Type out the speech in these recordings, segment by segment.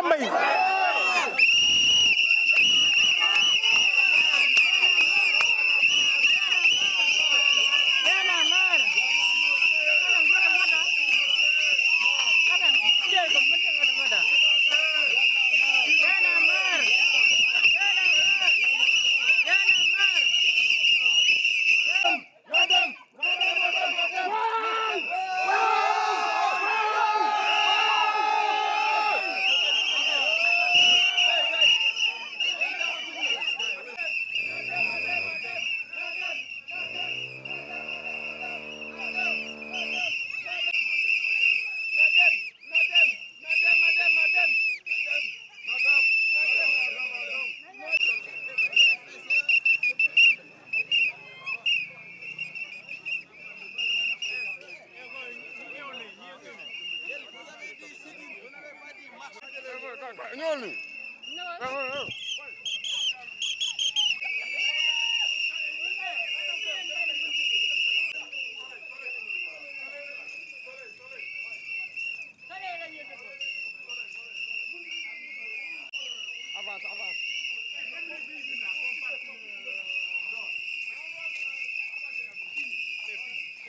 Mbaye.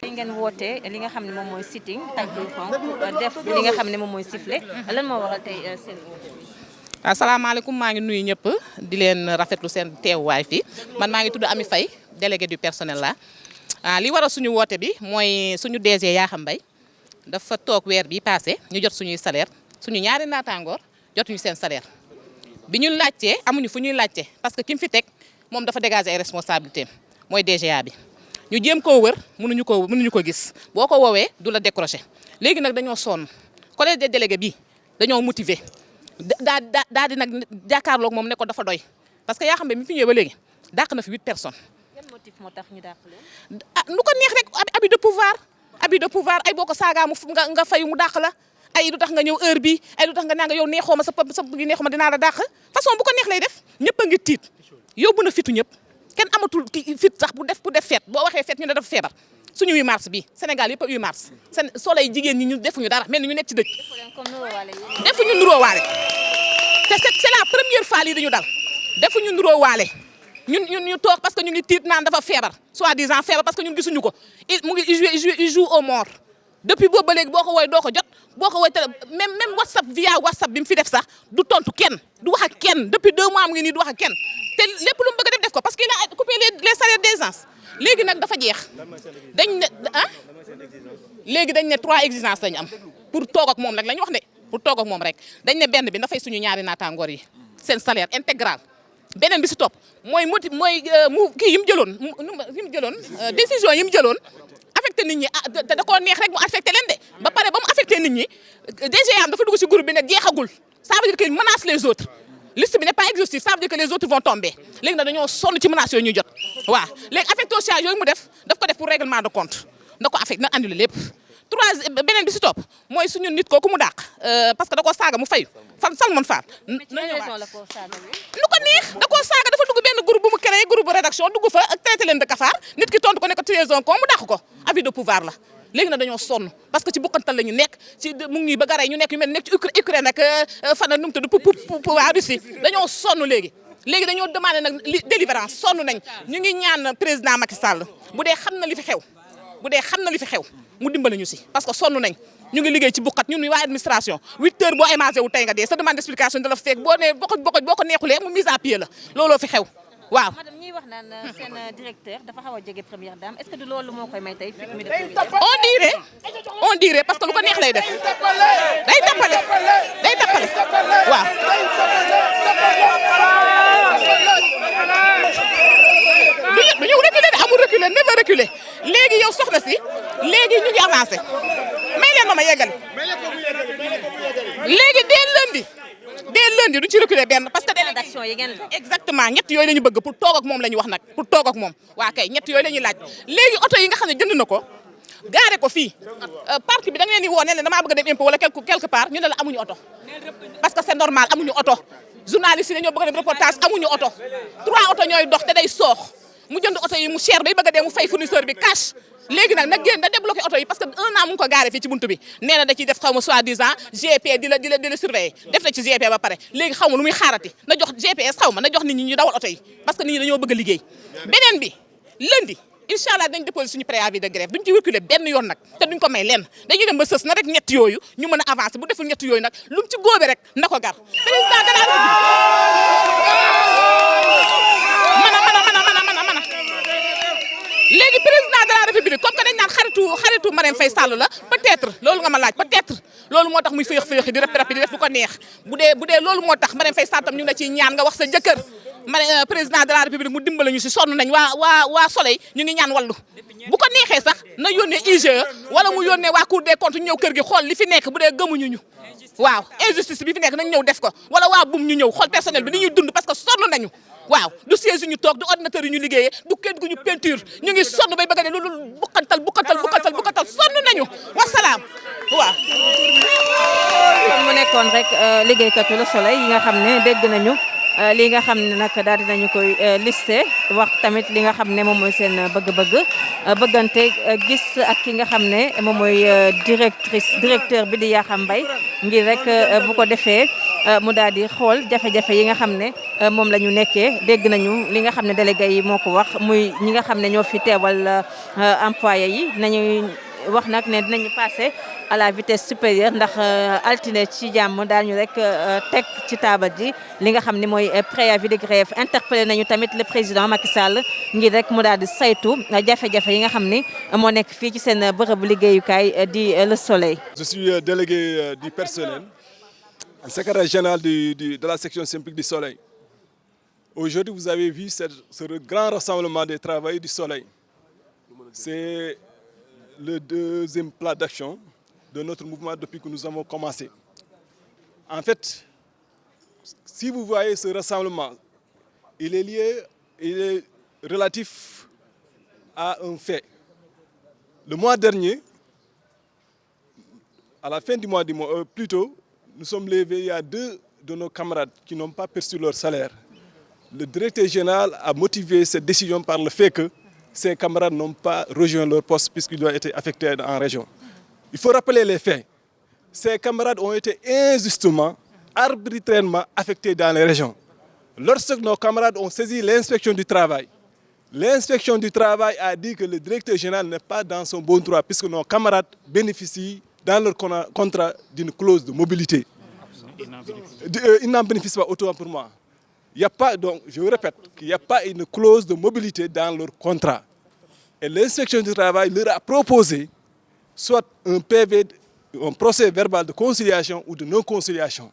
li ngeen woote li nga xam ne moom mooy sitting ak def li nga xam ne moom mooy sifflet lan moo waral tey seen woote bi. asalaamaaleykum maa ngi nuyu ñëpp di leen rafetlu seen teewaay fii man maa ngi tudd Ami Faye délégué du personnel la li waral suñu woote bi mooy suñu DG Yakham Mbaye dafa toog weer bi passé ñu jot suñuy salaire suñu ñaari naataangoor jotuñu seen salaire bi ñu laajtee amuñu fu ñuy laajte parce que ki mu fi teg moom dafa dégager ay responsabilités mooy DGA bi ñu jéem koo wër mënuñu ko gis boo ko woowee du la décrocher léegi nag dañoo sonn collège des délégués bi dañoo motiver daa di nag jàkkaarloog moom ne ko dafa doy parce que Yakham Mbaye mi fi ñëwee ba léegi dàq na fi 8 personnes. quel motif moo tax ñu dàq leen. nu ko neex rek abus de pouvoir ay boo ko saagaa mu nga fayu mu dàq la ay du tax nga ñëw heure bi ay du tax nga nanga yow neexoo ma sa gi neexoo ma dinaa la dàq façon bu ko neex lay def ñëpp a ngi tiit yóbbu na fitu ñëpp kenn amatul fit sax bu def feet boo waxee feet ñu ne dafa feebar suñu 8 mars bi Sénégal yëpp a 8 mars seen soleil jigéen ñi ñu defuñu dara mel ni ñu nekk ci dëkk defuñu nuroo waale te c'est la première fois lii dañu dal defuñu nuroo waale ñu toog parce que ñu ngi tiit naan dafa feebar soi-disant feebar parce que ñun gisuñu ko il joue au mort depuis boobu ba léegi boo ko woy doo ko jot boo ko woy te même WhatsApp via WhatsApp bi mu fi def sax du tontu kenn du wax ak kenn depuis 2 mois mu ngi nii du wax ak kenn te lépp lu mu bëgg a def ko parce qu'il a coupé les salaires des gens léegi nag dafa jeex léegi dañ ne 3 exigences lañu am pour toog ak moom rek la ñu wax ne pour toog ak moom rek dañ ne benn bi na fay suñu ñaari naataangoor yi seen salaire intégral beneen bi si topp mooy mu kii yi mu jëloon décision yi mu jëloon affecté nit ñi te da koo neex rek mu affecté leen de ba pare ba mu affecté nit ñi DGA am dafa dugg si groupe bi ne jeexagul ça veut dire qu'il menace les autres liste bi n'est pas exhaustive ça veut dire que les autres vont tomber léegi nag dañoo sonn ci menaces yooyu ñuy jot waaw léegi affectation yooyu mu def daf ko def pour règlement de compte na ko affecté na annulé lépp beneen bi si topp mooy suñu nit kooku mu dàq parce que da koo saaga mu fayu Salmon Fall nu ko neex da koo saaga dafa dugg benn groupe bu mu créé groupe rédaction dugg fa ak traité leen de cafard nit ki tontu ko ne ko tu es un con mu dàq ko abus de pouvoir la léegi nag dañoo sonn parce que ci bukkantal la ñu nekk ci mu ngi ba garay ñu nekk yu mel nekk ci Ukraine ak fana nu mu tudd pour waa Russie dañoo sonn léegi dañoo demandé nag délivrance sonn nañ ñu ngi ñaan président Macky Sall bu dee xam na li fi xew mu dimbali ñu si parce que sonn nañ ñu ngi liggéey ci bukkat ñun waa administration 8 heures boo émagé wu tey nga dee sa demande d'explication da la fekk boo nee boo ko neexulee mu mise à pied la looloo fi xew waaw. madame ñuy wax naan seen directeur dafa xaw a jege première dame est-ce que du loolu moo koy may tey fekk mi def on dirait parce que lu ko neex lay def day tappale waaw. du ñu reculer de amul reculer never reculer léegi yow soxna si léegi ñu ngi avancé may leen ma yeggali léegi dès lundi du ci reculer benn parce que rédaction yi ngeen exactement ñett yooyu la ñu bëgg pour toog ak moom la ñu wax nag pour toog ak moom waa kay ñett yooyu la ñuy laaj léegi oto yi nga xam ne jënd na ko gaare ko fii parc bi da nga leen di woo ne leen damaa bëgg a dem impôt wala quelque part ñu ne la amuñu oto parce que c'est normal amuñu oto journaliste yi dañoo bëgg a dem reportage amuñu oto 3 oto ñooy dox te day soox mu jënd oto yi mu cher bay bëgg a dee mu fay fournisseur bi cash léegi nag na débloqué oto yi parce que 1 xool naa mu ngi ko gaare fii ci buntu bi nee na da ciy def xaw ma soi-disant GP di la surveiller def na ci GP ba pare léegi xaw ma lu muy xaarati na jox GPS xaw ma na jox nit ñi ñu dawal oto yi parce que nit ñi dañoo bëgg a liggéey beneen bi lundi incha allah dañ déposé suñu préavis de grève duñ ci reculer benn yoon nag te duñ ko may lenn dañuy dem ba sës na rek ñett yooyu ñu mën a avancer bu deful ñett yooyu nag lu mu ci góobe rek na ko gar président de la léegi président de la république comme que dañ naan xaritu Marème Faye Sall la peut-être loolu nga ma laaj peut-être loolu moo tax muy fëyëx di rap di def lu ko neex bu dee loolu moo tax Marème Faye Sall tam ñu ngi la ciy ñaan nga wax sa jëkkër président de la république mu dimbale ñu si sonn nañ waa Soleil ñu ngi ñaan wallu bu ko neexee sax na yónnee IGE wala mu yónnee waa Cour des comptes ñëw kër gi xool li fi nekk bu dee gëmuñu ñu waaw injustice bi fi nekk nañ ñëw def ko wala waa bum ñu ñëw xool personnel bi ni ñuy dund parce que sonn nañu waaw du siège ñu toog du ordinateur yi ñu liggéeyee du kër gu ñu peinture ñu ngi sonn bay bëgg a ne loolu bukkantal sonn nañu wasalaam waaw. kon mu nekkoon rek liggéeykatu Le Soleil yi nga xam ne dégg nañu li nga xam ne nag daal dinañu koy listé wax tamit li nga xam ne moom mooy seen bëgg-bëgg bëggante gis ak ki nga xam ne moom mooy directeur bi di Yakham Mbaye ngir rek bu ko defee mu daal di xool jafe-jafe yi nga xam ne moom la ñu nekkee dégg nañu li nga xam ne délégué yi moo ko wax muy ñi nga xam ne ñoo fi teewal employé yi nañuy wax nag ne dinañu passé à la vitesse supérieure ndax altine ci jàmm daañu rek teg ci taabal ji li nga xam ne mooy préavis de grève interpellé nañu tamit le président Macky Sall ngir rek mu daal di saytu jafe-jafe yi nga xam ni moo nekk fii ci seen bërëbu liggéeyukaay di Le Soleil. Je suis délégué du personnel, secrétaire général de la section Synpic du Soleil. Aujourd'hui, vous avez vu ce grand rassemblement des travailleurs du Soleil. C'est le deuxième plan d'action de notre mouvement depuis que nous avons commencé. En fait, si vous voyez ce rassemblement, il est relatif à un fait. Le mois dernier, à la fin du mois, plutôt, nous sommes levés, il y a 2 de nos camarades qui n'ont pas perçu leur salaire. Le directeur général a motivé cette décision par le fait que ces camarades n'ont pas rejoint leur poste puisqu'ils doivent être affectés en région. Il faut rappeler les faits. Ces camarades ont été injustement, arbitrairement affectés dans les régions. Lorsque nos camarades ont saisi l'inspection du travail a dit que le directeur général n'est pas dans son bon droit puisque nos camarades bénéficient dans leur contrat d'une clause de mobilité. Ils n'en bénéficient pas autant pour moi. Il y a pas, donc, je vous répète, qu'il n'y a pas une clause de mobilité dans leur contrat. Et l'inspection du travail leur a proposé soit un PV, un procès verbal de conciliation ou de non-conciliation.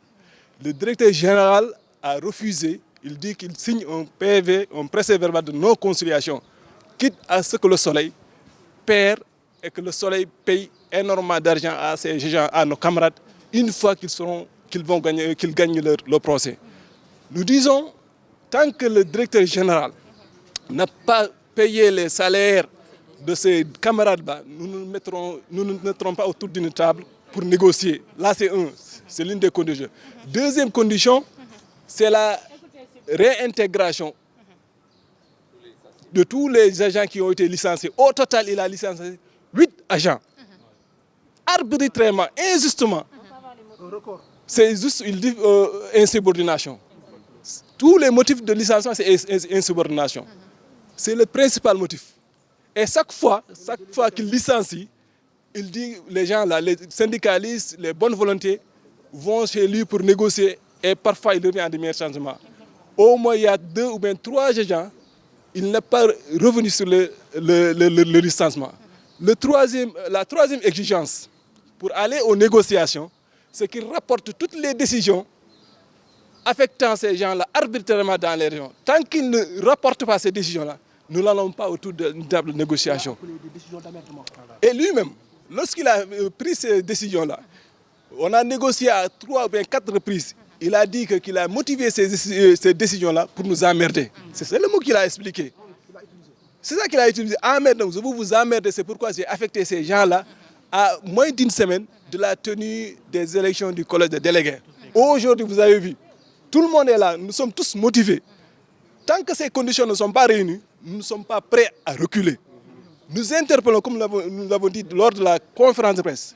Le directeur général a refusé, il dit qu'il signe un PV, un procès verbal de non-conciliation, quitte à ce que le Soleil perd et que le Soleil paye énormément d'argent à ces gens, à nos camarades, une fois qu'ils gagnent leur procès. Nous disons, tant que le directeur général n'a pas payé les salaires de ces camarades-là, nous ne nous mettrons pas autour d'une table pour négocier. Là, c'est l'une des conditions. Deuxième condition, c'est la réintégration de tous les agents qui ont été licenciés. Au total, il a licencié 8 agents. Arbitrairement, injustement. C'est juste une insubordination. Tous les motifs de licenciement, c'est insubordination. C'est le principal motif. Et chaque fois qu'il licencie, il dit les gens là, les syndicalistes, les bonnes volontés vont chez lui pour négocier et parfois il revient à des meilleurs changements. Au moins il y a 2 ou bien 3 agents, il n'est pas revenu sur le licenciement. La troisième exigence pour aller aux négociations, c'est qu'il rapporte toutes les décisions affectant ces gens-là arbitrairement dans les régions. Tant qu'ils ne rapportent pas ces décisions-là, nous n'allons pas autour d'une table de négociation. Et lui-même, lorsqu'il a pris ces décisions-là, on a négocié à 3 ou bien 4 reprises. Il a dit qu'il a motivé ces décisions-là pour nous emmerder. C'est le mot qu'il a expliqué. C'est ça qu'il a utilisé. Emmerder, je veux vous emmerder, c'est pourquoi j'ai affecté ces gens-là à moins d'une semaine de la tenue des élections du collège des délégués. Aujourd'hui, vous avez vu, tout le monde est là, nous sommes tous motivés. Tant que ces conditions ne sont pas réunies, nous ne sommes pas prêts à reculer. Nous interpellons, comme nous l'avons dit lors de la conférence de presse,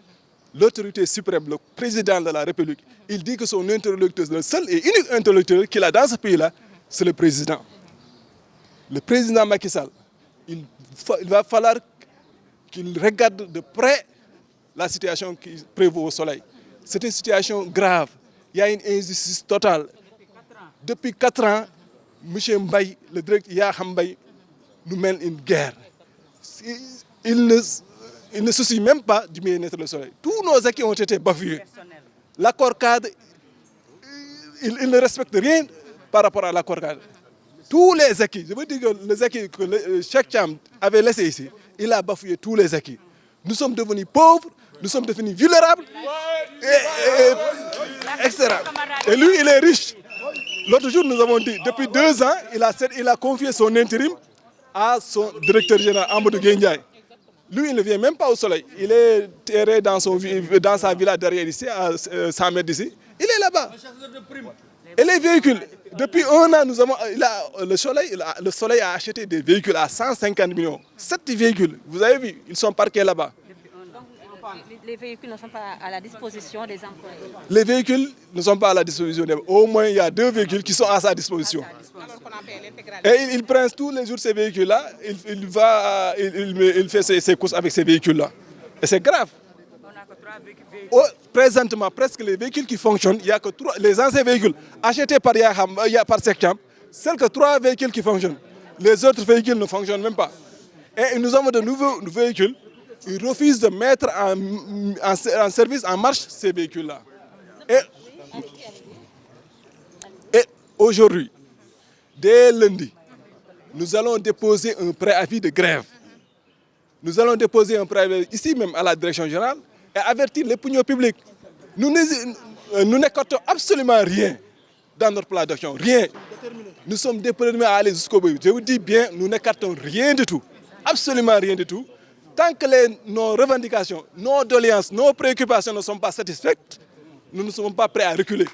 l'autorité suprême, le président de la République. Il dit que son interlocuteur, le seul et unique interlocuteur qu'il a dans ce pays-là, c'est le président. Le président Macky Sall, il va falloir qu'il regarde de près la situation qui prévaut au Soleil. C'est une situation grave. Il y a une injustice totale. Depuis 4 ans, M. Mbaye, le directeur Yaham Mbaye, nous mène une guerre. Il ne se soucie même pas du bien-être du Soleil. Tous nos acquis ont été bafoués. L'accord cadre, il ne respecte rien par rapport à l'accord cadre. Tous les acquis, je veux dire que les acquis que chaque chambre avait laissés ici, il a bafoué tous les acquis. Nous sommes devenus pauvres, nous sommes devenus vulnérables, etc. Et lui, il est riche. L'autre jour, nous avons dit, depuis 2 ans, il a confié son intérim à son directeur général, Amadou Gueye. Lui, il ne vient même pas au Soleil. Il est terré dans sa villa derrière ici, à 100 mètres d'ici. Il est là-bas. Et les véhicules, depuis 1 an, le Soleil a acheté des véhicules à 150 millions. 7 véhicules, vous avez vu, ils sont parqués là-bas. Les véhicules ne sont pas à la disposition des employés. Les véhicules ne sont pas à la disposition. Au moins, il y a 2 véhicules qui sont à sa disposition. Et il prend tous les jours ces véhicules-là. Il fait ses courses avec ces véhicules-là. Et c'est grave. Présentement, presque les véhicules qui fonctionnent, il n'y a que 3. Les anciens véhicules achetés par Seccham, seuls que 3 véhicules qui fonctionnent. Les autres véhicules ne fonctionnent même pas. Et nous avons de nouveaux véhicules. Ils refusent de mettre en service, en marche, ces véhicules-là. Et aujourd'hui, dès lundi, nous allons déposer un préavis de grève. Nous allons déposer un préavis ici même à la direction générale et avertir les opinions publiques. Nous n'écartons absolument rien dans notre plan d'action, rien. Nous sommes déterminés à aller jusqu'au bout. Je vous dis bien, nous n'écartons rien du tout, absolument rien du tout. Tant que nos revendications, nos doléances, nos préoccupations ne sont pas satisfaites, nous ne sommes pas prêts à reculer.